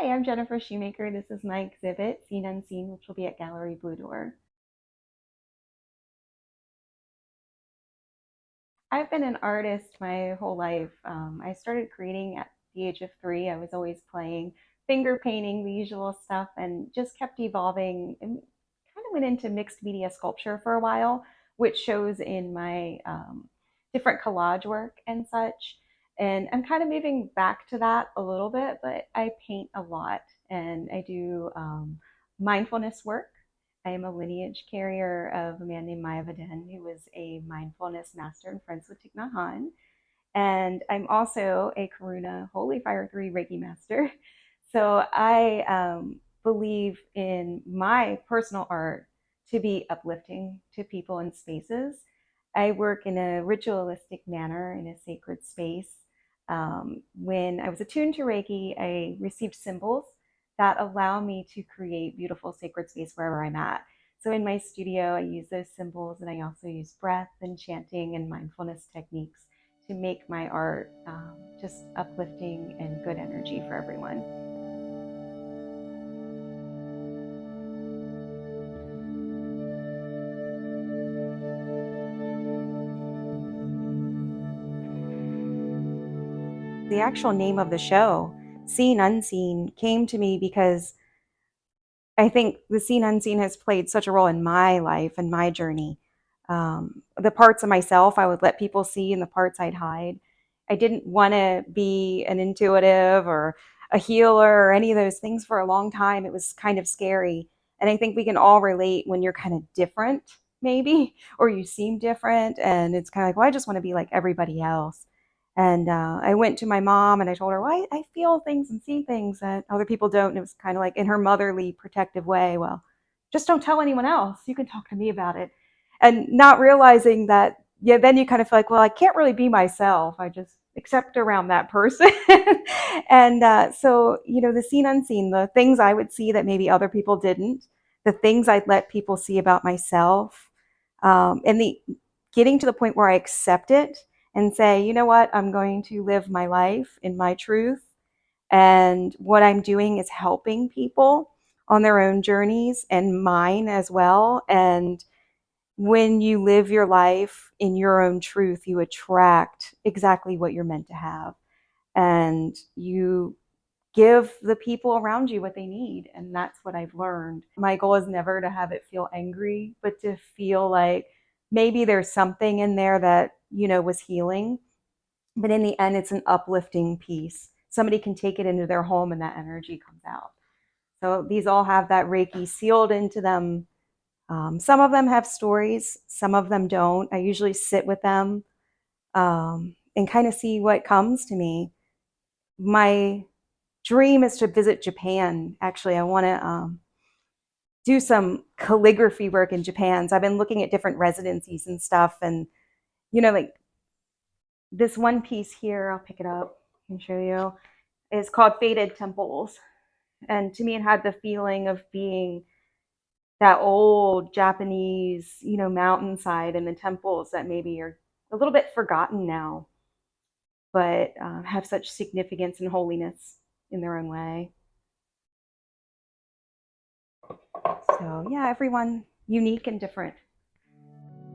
Hi, I'm Jennifer Shoemaker. This is my exhibit, Seen Unseen, which will be at Gallery Blue Door. I've been an artist my whole life. I started creating at the age of 3. I was always playing, finger painting, the usual stuff, and just kept evolving and kind of went into mixed media sculpture for a while, which shows in my different collage work and such. And I'm kind of moving back to that a little bit, but I paint a lot and I do mindfulness work. I am a lineage carrier of a man named Maya Vaden, who was a mindfulness master and friends with Thich Nhat Hanh. And I'm also a Karuna Holy Fire 3 Reiki master. So I believe in my personal art to be uplifting to people and spaces. I work in a ritualistic manner in a sacred space. When I was attuned to Reiki, I received symbols that allow me to create beautiful sacred space wherever I'm at. So in my studio, I use those symbols, and I also use breath and chanting and mindfulness techniques to make my art just uplifting and good energy for everyone. The actual name of the show, Seen Unseen, came to me because I think the seen unseen has played such a role in my life and my journey. The parts of myself I would let people see and the parts I'd hide. I didn't want to be an intuitive or a healer or any of those things for a long time. It was kind of scary. And I think we can all relate when you're kind of different, maybe, or you seem different. And it's kind of like, well, I just want to be like everybody else. And I went to my mom and I told her, well, I feel things and see things that other people don't. And it was kind of like in her motherly protective way, well, just don't tell anyone else. You can talk to me about it. And not realizing that, yeah, then you kind of feel like, well, I can't really be myself. I just accept around that person. And the seen unseen, the things I would see that maybe other people didn't, the things I'd let people see about myself, and the getting to the point where I accept it and say, you know what, I'm going to live my life in my truth. And what I'm doing is helping people on their own journeys and mine as well. And when you live your life in your own truth, you attract exactly what you're meant to have. And you give the people around you what they need. And that's what I've learned. My goal is never to have it feel angry, but to feel like maybe there's something in there that, was healing. But in the end, it's an uplifting piece. Somebody can take it into their home and that energy comes out. So these all have that Reiki sealed into them. Some of them have stories, some of them don't. I usually sit with them and kind of see what comes to me. My dream is to visit Japan. Actually, I want to do some calligraphy work in Japan. So I've been looking at different residencies and stuff. And, like this one piece here, I'll pick it up and show you, is called Faded Temples. And to me, it had the feeling of being that old Japanese, mountainside and the temples that maybe are a little bit forgotten now, but have such significance and holiness in their own way. So yeah, everyone unique and different.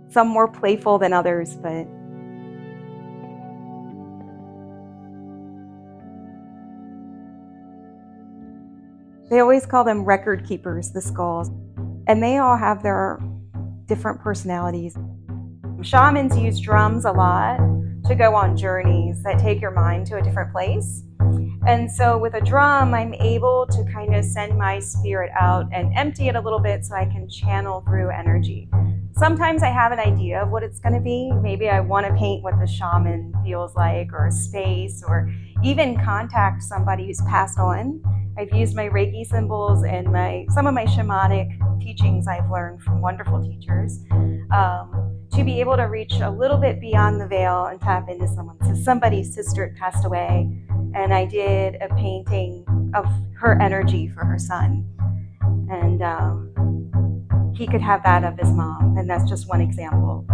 Some more playful than others, but they always call them record keepers, the skulls. And they all have their different personalities. Shamans use drums a lot to go on journeys that take your mind to a different place. And so with a drum, I'm able to kind of send my spirit out and empty it a little bit so I can channel through energy. Sometimes I have an idea of what it's going to be. Maybe I want to paint what the shaman feels like, or a space, or even contact somebody who's passed on. I've used my Reiki symbols and some of my shamanic teachings I've learned from wonderful teachers to be able to reach a little bit beyond the veil and tap into someone. So somebody's sister had passed away, and I did a painting of her energy for her son. And he could have that of his mom, and that's just one example.